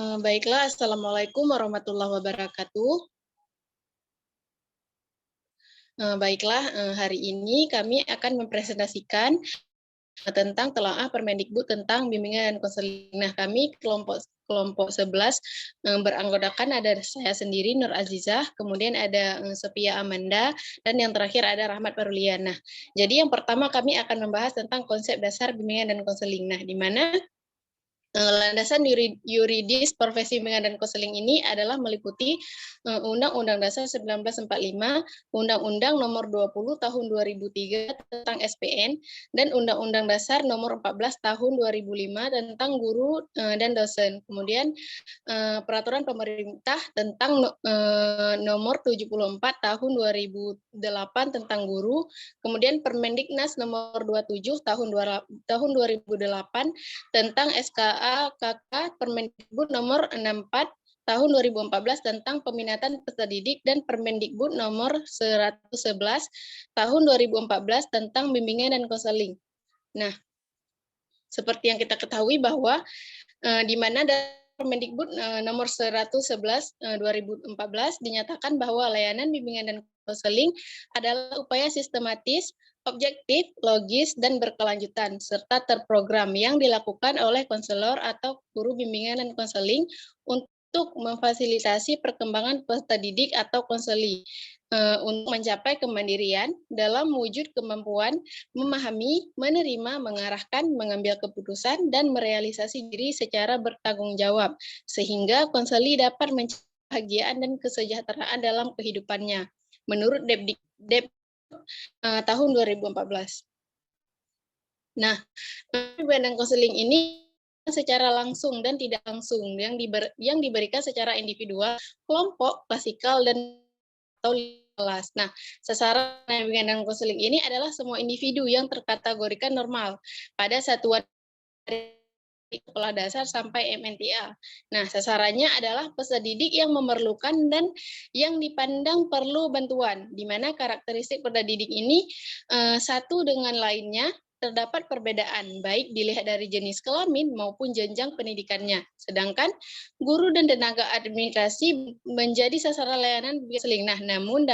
Baiklah, Assalamualaikum warahmatullahi wabarakatuh. Baiklah, hari ini kami akan mempresentasikan tentang telaah Permendikbud tentang bimbingan dan konseling. Nah, kami kelompok kelompok 11 beranggotakan ada saya sendiri Nur Azizah, kemudian ada Sophia Amanda, dan yang terakhir ada Rahmat Parulian. Nah, jadi yang pertama kami akan membahas tentang konsep dasar bimbingan dan konseling. Nah, di mana landasan yuridis profesi bimbingan dan konseling ini adalah meliputi Undang-Undang Dasar 1945, Undang-Undang Nomor 20 Tahun 2003 tentang SPN, dan Undang-Undang Dasar Nomor 14 Tahun 2005 tentang guru dan dosen. Kemudian Peraturan Pemerintah tentang Nomor 74 Tahun 2008 tentang guru, kemudian Permendiknas Nomor 27 Tahun 2008 tentang SKA KK Permendikbud nomor 64 tahun 2014 tentang peminatan peserta didik dan Permendikbud nomor 111 tahun 2014 tentang bimbingan dan konseling. Nah, seperti yang kita ketahui bahwa di mana Permendikbud nomor 111 2014 dinyatakan bahwa layanan bimbingan dan konseling adalah upaya sistematis, objektif, logis, dan berkelanjutan, serta terprogram yang dilakukan oleh konselor atau guru bimbingan dan konseling untuk memfasilitasi perkembangan peserta didik atau konseli untuk mencapai kemandirian dalam wujud kemampuan memahami, menerima, mengarahkan, mengambil keputusan, dan merealisasi diri secara bertanggung jawab, sehingga konseli dapat mencapai kebahagiaan dan kesejahteraan dalam kehidupannya. Menurut Dep tahun 2014. Nah, bimbingan dan konseling ini secara langsung dan tidak langsung yang diberikan secara individual, kelompok, klasikal, dan atau kelas. Nah, sasaran bimbingan dan konseling ini adalah semua individu yang terkategorikan normal pada satuan sekolah dasar sampai MNTA. Nah, sasarannya adalah peserta didik yang memerlukan dan yang dipandang perlu bantuan, di mana karakteristik peserta didik ini satu dengan lainnya terdapat perbedaan, baik dilihat dari jenis kelamin maupun jenjang pendidikannya. Sedangkan guru dan tenaga administrasi menjadi sasaran layanan konseling. Nah, namun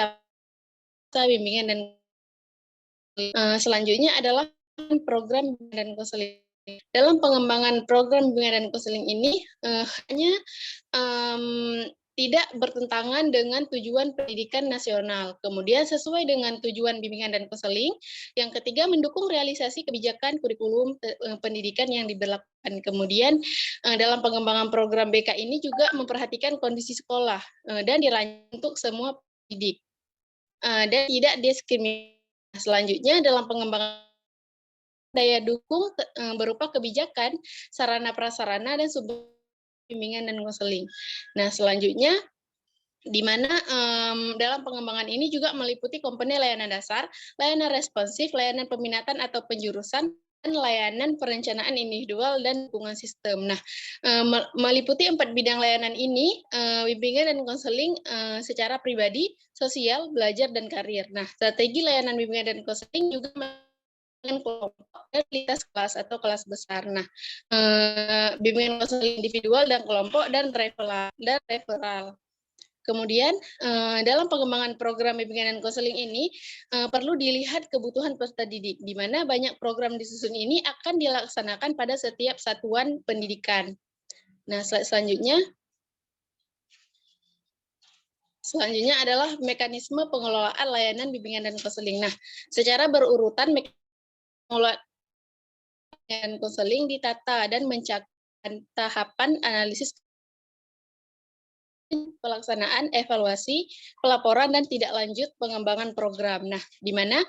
bimbingan dan selanjutnya adalah program bimbingan dan konseling. Dalam pengembangan program bimbingan dan konseling ini hanya tidak bertentangan dengan tujuan pendidikan nasional. Kemudian sesuai dengan tujuan bimbingan dan konseling. Yang ketiga, mendukung realisasi kebijakan kurikulum pendidikan yang diberlakukan. Kemudian dalam pengembangan program BK ini juga memperhatikan kondisi sekolah dan dirancang untuk semua pendidik dan tidak diskriminasi. Selanjutnya dalam pengembangan daya dukung berupa kebijakan, sarana prasarana, dan sumber bimbingan dan konseling. Nah, selanjutnya di mana dalam pengembangan ini juga meliputi komponen layanan dasar, layanan responsif, layanan peminatan atau penjurusan, dan layanan perencanaan individual dan dukungan sistem. Nah, meliputi 4 bidang layanan ini, bimbingan dan konseling secara pribadi, sosial, belajar, dan karir. Nah, strategi layanan bimbingan dan konseling juga dengan kelompok dan lintas kelas atau kelas besar. Nah, bimbingan konseling individual dan kelompok dan referral. Kemudian dalam pengembangan program bimbingan dan konseling ini perlu dilihat kebutuhan peserta didik, di mana banyak program disusun ini akan dilaksanakan pada setiap satuan pendidikan. Nah, selanjutnya adalah mekanisme pengelolaan layanan bimbingan dan konseling. Nah, secara berurutan pengelolaan dan konseling ditata dan mencapai tahapan analisis, pelaksanaan, evaluasi, pelaporan, dan tidak lanjut pengembangan program. Nah, di mana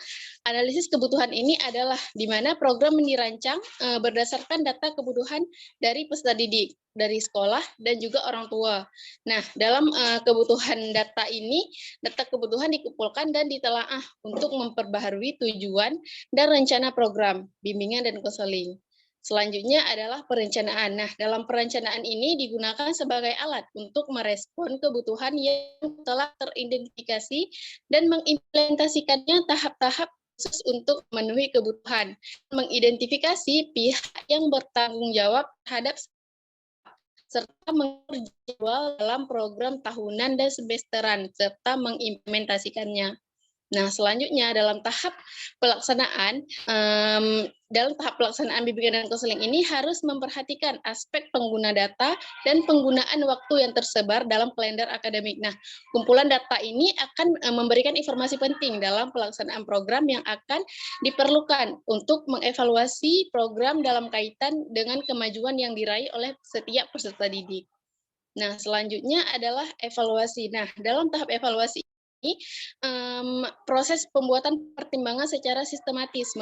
analisis kebutuhan ini adalah di mana program dirancang berdasarkan data kebutuhan dari peserta didik, dari sekolah, dan juga orang tua. Nah, dalam kebutuhan data ini, data kebutuhan dikumpulkan dan ditelaah untuk memperbaharui tujuan dan rencana program bimbingan dan konseling. Selanjutnya adalah perencanaan. Nah, dalam perencanaan ini digunakan sebagai alat untuk merespon kebutuhan yang telah teridentifikasi dan mengimplementasikannya tahap-tahap khusus untuk memenuhi kebutuhan. Mengidentifikasi pihak yang bertanggung jawab terhadap serta mengatur jadwal dalam program tahunan dan semesteran, serta mengimplementasikannya. Nah, selanjutnya dalam tahap pelaksanaan bimbingan dan konseling ini harus memperhatikan aspek pengguna data dan penggunaan waktu yang tersebar dalam kalender akademik. Nah, kumpulan data ini akan memberikan informasi penting dalam pelaksanaan program yang akan diperlukan untuk mengevaluasi program dalam kaitan dengan kemajuan yang diraih oleh setiap peserta didik. Nah, selanjutnya adalah evaluasi. Nah, dalam tahap evaluasi ini, proses pembuatan pertimbangan secara sistematis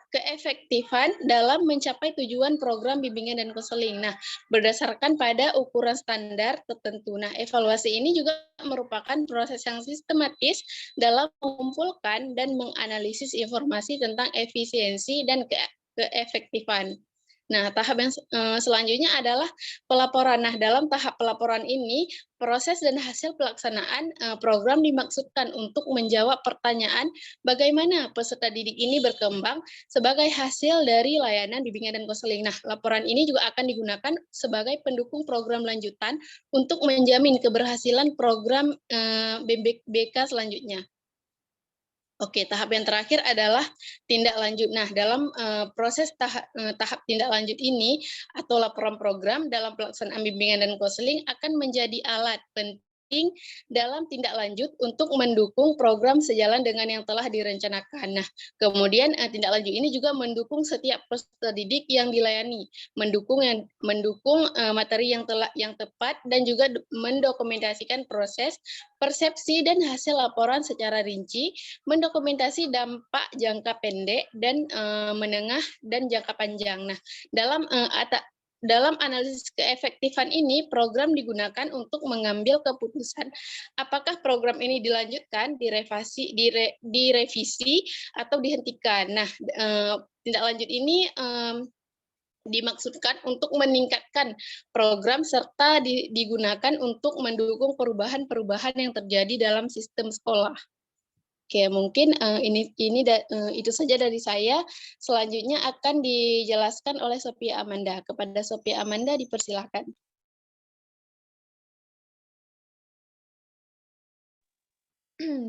keefektifan dalam mencapai tujuan program bimbingan dan konseling. Nah, berdasarkan pada ukuran standar tertentu. Nah, evaluasi ini juga merupakan proses yang sistematis dalam mengumpulkan dan menganalisis informasi tentang efisiensi dan keefektifan. Nah, tahap yang selanjutnya adalah pelaporan. Nah, dalam tahap pelaporan ini, proses dan hasil pelaksanaan program dimaksudkan untuk menjawab pertanyaan bagaimana peserta didik ini berkembang sebagai hasil dari layanan bimbingan dan konseling. Nah, laporan ini juga akan digunakan sebagai pendukung program lanjutan untuk menjamin keberhasilan program BK selanjutnya. Oke, tahap yang terakhir adalah tindak lanjut. Nah, dalam proses tahap tindak lanjut ini atau laporan program dalam pelaksanaan bimbingan dan konseling akan menjadi alat penting dalam tindak lanjut untuk mendukung program sejalan dengan yang telah direncanakan. Nah, kemudian tindak lanjut ini juga mendukung setiap peserta didik yang dilayani, mendukung materi yang tepat dan juga mendokumentasikan proses, persepsi dan hasil laporan secara rinci, mendokumentasi dampak jangka pendek dan menengah dan jangka panjang. Nah, dalam analisis keefektifan ini, program digunakan untuk mengambil keputusan apakah program ini dilanjutkan, direvisi, atau dihentikan. Nah, tindak lanjut ini dimaksudkan untuk meningkatkan program serta digunakan untuk mendukung perubahan-perubahan yang terjadi dalam sistem sekolah. Oke, mungkin itu saja dari saya. Selanjutnya akan dijelaskan oleh Sophia Amanda. Kepada Sophia Amanda dipersilakan.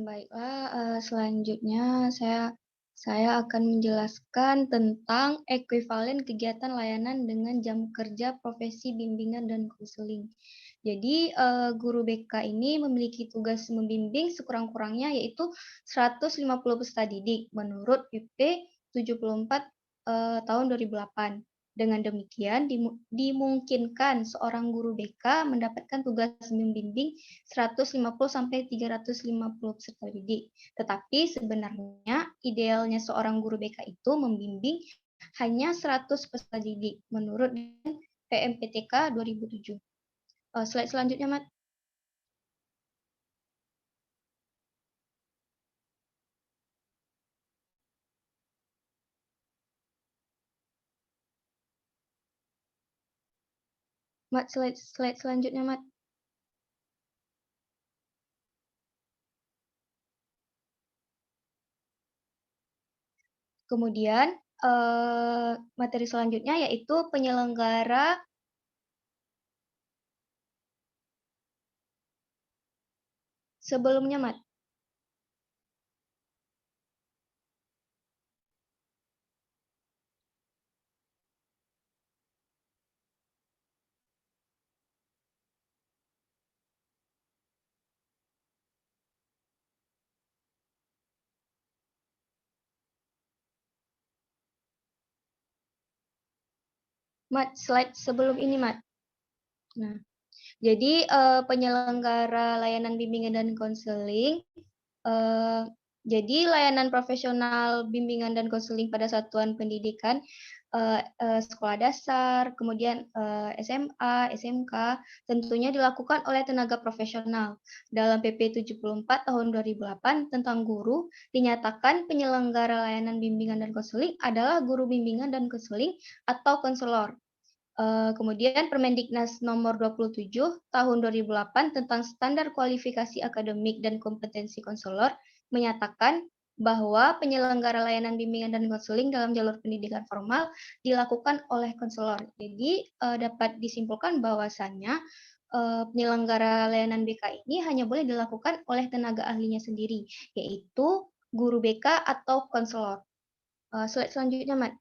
Baiklah, selanjutnya saya akan menjelaskan tentang ekuivalen kegiatan layanan dengan jam kerja profesi bimbingan dan konseling. Jadi, guru BK ini memiliki tugas membimbing sekurang-kurangnya yaitu 150 peserta didik menurut PP 74 tahun 2008. Dengan demikian, dimungkinkan seorang guru BK mendapatkan tugas membimbing 150 sampai 350 peserta didik. Tetapi sebenarnya idealnya seorang guru BK itu membimbing hanya 100 peserta didik menurut PMPTK 2007. Slide selanjutnya, Mat. Mat, slide selanjutnya, Mat. Kemudian materi selanjutnya yaitu penyelenggara sebelumnya, Mat. Mat, slide sebelum ini, Mat. Nah, jadi penyelenggara layanan bimbingan dan konseling, jadi layanan profesional bimbingan dan konseling pada satuan pendidikan sekolah dasar, kemudian SMA, SMK, tentunya dilakukan oleh tenaga profesional. Dalam PP 74 tahun 2008 tentang guru, dinyatakan penyelenggara layanan bimbingan dan konseling adalah guru bimbingan dan konseling atau konselor. Kemudian Permendiknas nomor 27 tahun 2008 tentang standar kualifikasi akademik dan kompetensi konselor menyatakan bahwa penyelenggara layanan bimbingan dan konseling dalam jalur pendidikan formal dilakukan oleh konselor. Jadi dapat disimpulkan bahwasannya penyelenggara layanan BK ini hanya boleh dilakukan oleh tenaga ahlinya sendiri, yaitu guru BK atau konselor. Slide selanjutnya, Mat.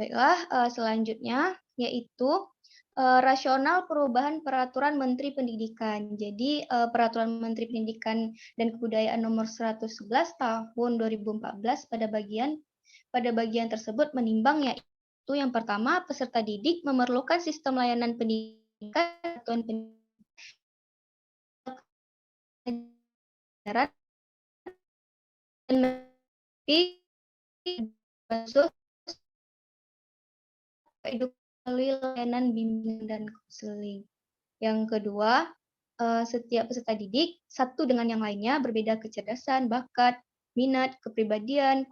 Baiklah, selanjutnya yaitu rasional perubahan peraturan Menteri Pendidikan. Jadi peraturan Menteri Pendidikan dan Kebudayaan nomor 111 tahun 2014 pada bagian tersebut menimbang yaitu yang pertama, peserta didik memerlukan sistem layanan pendidikan satuan pendidikan dan melalui layanan bimbingan dan konseling. Yang kedua, setiap peserta didik satu dengan yang lainnya berbeda kecerdasan, bakat, minat, kepribadian,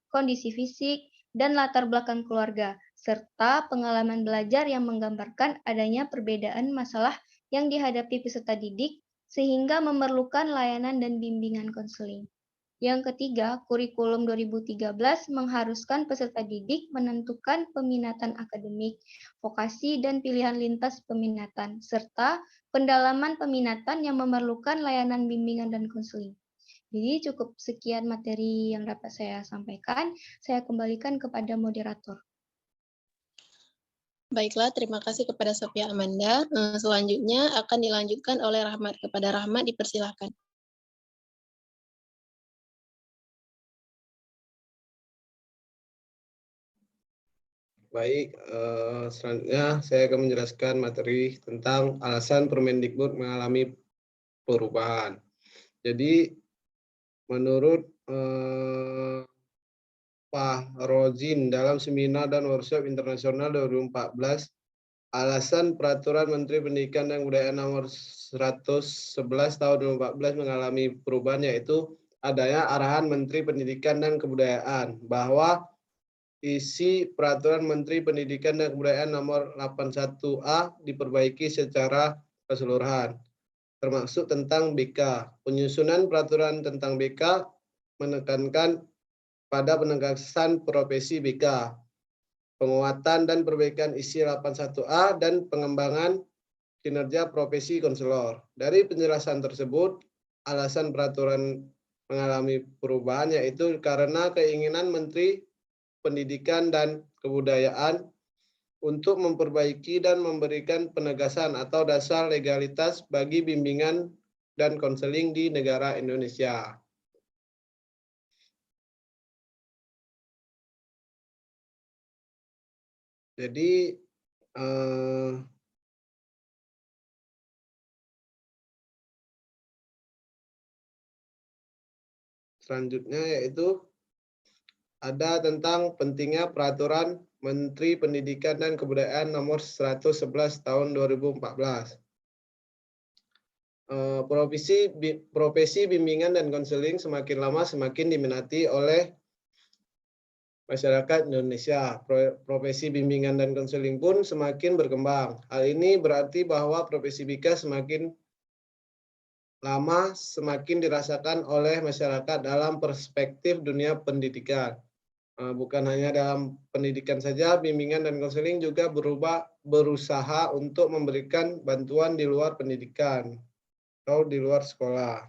kondisi fisik, dan latar belakang keluarga, serta pengalaman belajar yang menggambarkan adanya perbedaan masalah yang dihadapi peserta didik sehingga memerlukan layanan dan bimbingan konseling. Yang ketiga, kurikulum 2013 mengharuskan peserta didik menentukan peminatan akademik, vokasi, dan pilihan lintas peminatan, serta pendalaman peminatan yang memerlukan layanan bimbingan dan konseling. Jadi cukup sekian materi yang dapat saya sampaikan. Saya kembalikan kepada moderator. Baiklah, terima kasih kepada Sophia Amanda. Selanjutnya akan dilanjutkan oleh Rahmat. Kepada Rahmat, dipersilakan. Baik, selanjutnya saya akan menjelaskan materi tentang alasan Permendikbud mengalami perubahan. Jadi, menurut Pak Rozin dalam seminar dan workshop internasional 2014, alasan Peraturan Menteri Pendidikan dan Kebudayaan nomor 111 tahun 2014 mengalami perubahan yaitu adanya arahan Menteri Pendidikan dan Kebudayaan bahwa isi Peraturan Menteri Pendidikan dan Kebudayaan nomor 81A diperbaiki secara keseluruhan, termasuk tentang BK. Penyusunan peraturan tentang BK menekankan pada penegasan profesi BK, penguatan dan perbaikan isi 81A, dan pengembangan kinerja profesi konselor. Dari penjelasan tersebut, alasan peraturan mengalami perubahan yaitu karena keinginan Menteri Pendidikan dan Kebudayaan untuk memperbaiki dan memberikan penegasan atau dasar legalitas bagi bimbingan dan konseling di negara Indonesia. Jadi selanjutnya yaitu ada tentang pentingnya Peraturan Menteri Pendidikan dan Kebudayaan nomor 111 tahun 2014. Profesi bimbingan dan konseling semakin lama semakin diminati oleh masyarakat Indonesia. Profesi bimbingan dan konseling pun semakin berkembang. Hal ini berarti bahwa profesi BK semakin lama semakin dirasakan oleh masyarakat dalam perspektif dunia pendidikan. Bukan hanya dalam pendidikan saja, bimbingan dan konseling juga berusaha untuk memberikan bantuan di luar pendidikan atau di luar sekolah.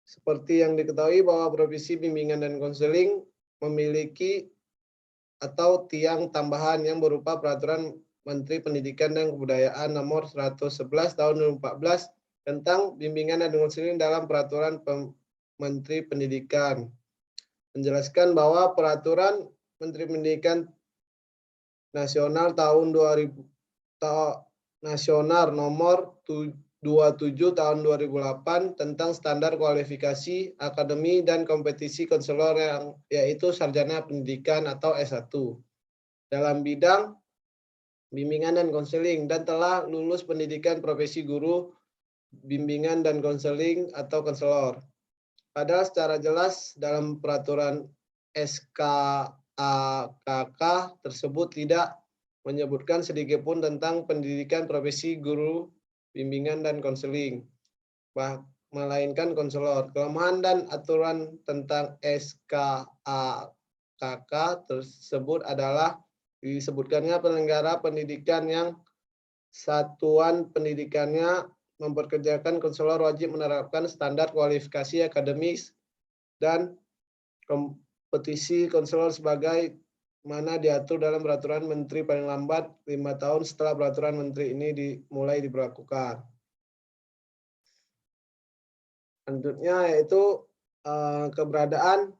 Seperti yang diketahui bahwa profesi bimbingan dan konseling memiliki atau tiang tambahan yang berupa Peraturan Menteri Pendidikan dan Kebudayaan nomor 111 tahun 2014 tentang bimbingan dan konseling dalam Peraturan Menteri Pendidikan. Menjelaskan bahwa Peraturan Menteri Pendidikan Nasional tahun 2000 Nasional nomor 27 tahun 2008 tentang standar kualifikasi akademi dan kompetisi konselor yang yaitu sarjana pendidikan atau S1 dalam bidang bimbingan dan konseling dan telah lulus pendidikan profesi guru bimbingan dan konseling atau konselor. Padahal secara jelas dalam peraturan SKAKK tersebut tidak menyebutkan sedikitpun tentang pendidikan profesi guru bimbingan dan konseling, melainkan konselor. Kelemahan dan aturan tentang SKAKK tersebut adalah disebutkannya penyelenggara pendidikan yang satuan pendidikannya memperkerjakan konselor wajib menerapkan standar kualifikasi akademis dan kompetisi konselor sebagai mana diatur dalam peraturan menteri paling lambat 5 tahun setelah peraturan menteri ini dimulai diberlakukan. Selanjutnya yaitu keberadaan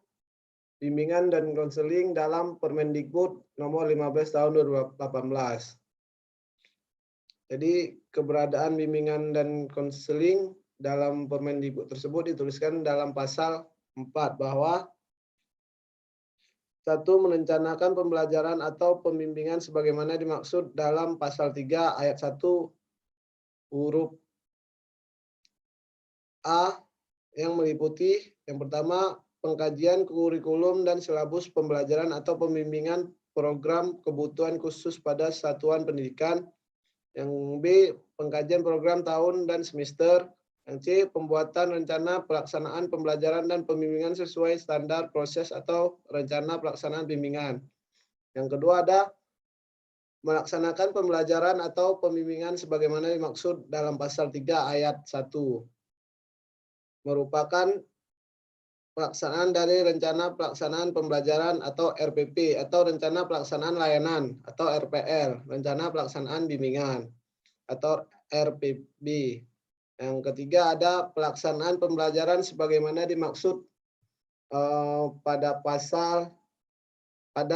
bimbingan dan konseling dalam Permendikbud nomor 15 tahun 2018. Jadi keberadaan bimbingan dan konseling dalam Permendikbud tersebut dituliskan dalam pasal 4 bahwa 1. Merencanakan pembelajaran atau pembimbingan sebagaimana dimaksud dalam pasal 3 ayat 1 huruf A yang meliputi yang pertama pengkajian kurikulum dan silabus pembelajaran atau pembimbingan program kebutuhan khusus pada satuan pendidikan. Yang B, pengkajian program tahun dan semester. Yang C, pembuatan rencana pelaksanaan pembelajaran dan pembimbingan sesuai standar proses atau rencana pelaksanaan bimbingan. Yang kedua ada melaksanakan pembelajaran atau pembimbingan sebagaimana dimaksud dalam pasal 3 ayat 1. Merupakan pelaksanaan dari rencana pelaksanaan pembelajaran atau RPP atau rencana pelaksanaan layanan atau RPL, rencana pelaksanaan bimbingan atau RPB. Yang ketiga ada pelaksanaan pembelajaran sebagaimana dimaksud pada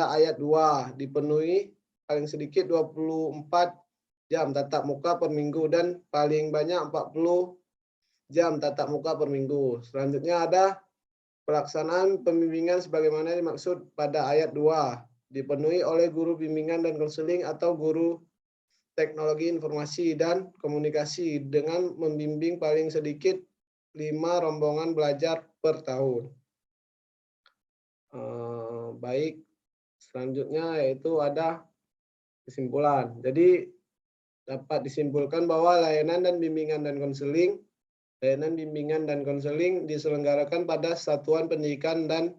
ayat 2 dipenuhi paling sedikit 24 jam tatap muka per minggu dan paling banyak 40 jam tatap muka per minggu. Selanjutnya ada pelaksanaan pembimbingan sebagaimana dimaksud pada ayat 2 dipenuhi oleh guru bimbingan dan konseling atau guru teknologi informasi dan komunikasi dengan membimbing paling sedikit 5 rombongan belajar per tahun. Baik, selanjutnya yaitu ada kesimpulan. Jadi dapat disimpulkan bahwa layanan bimbingan dan konseling diselenggarakan pada satuan pendidikan dan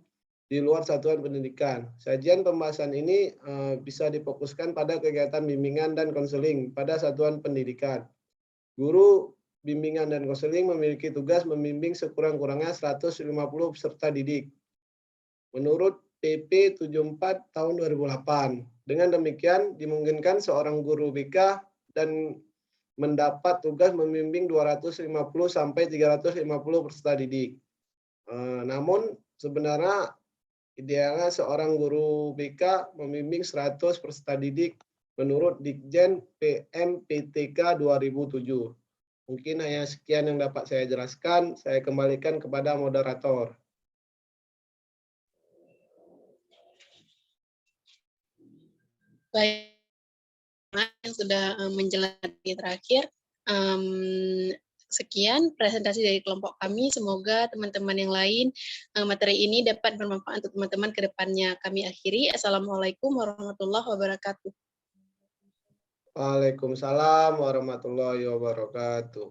di luar satuan pendidikan. Sajian pembahasan ini bisa difokuskan pada kegiatan bimbingan dan konseling pada satuan pendidikan. Guru bimbingan dan konseling memiliki tugas membimbing sekurang-kurangnya 150 peserta didik. Menurut PP 74 tahun 2008. Dengan demikian dimungkinkan seorang guru BK dan mendapat tugas membimbing 250 sampai 350 peserta didik. Namun sebenarnya idealnya seorang guru BK membimbing 100 peserta didik menurut Ditjen PMPTK 2007. Mungkin hanya sekian yang dapat saya jelaskan. Saya kembalikan kepada moderator. Baik, yang sudah menjelaskan terakhir. Sekian presentasi dari kelompok kami. Semoga teman-teman yang lain materi ini dapat bermanfaat untuk teman-teman ke depannya. Kami akhiri. Assalamualaikum warahmatullahi wabarakatuh. Waalaikumsalam warahmatullahi wabarakatuh.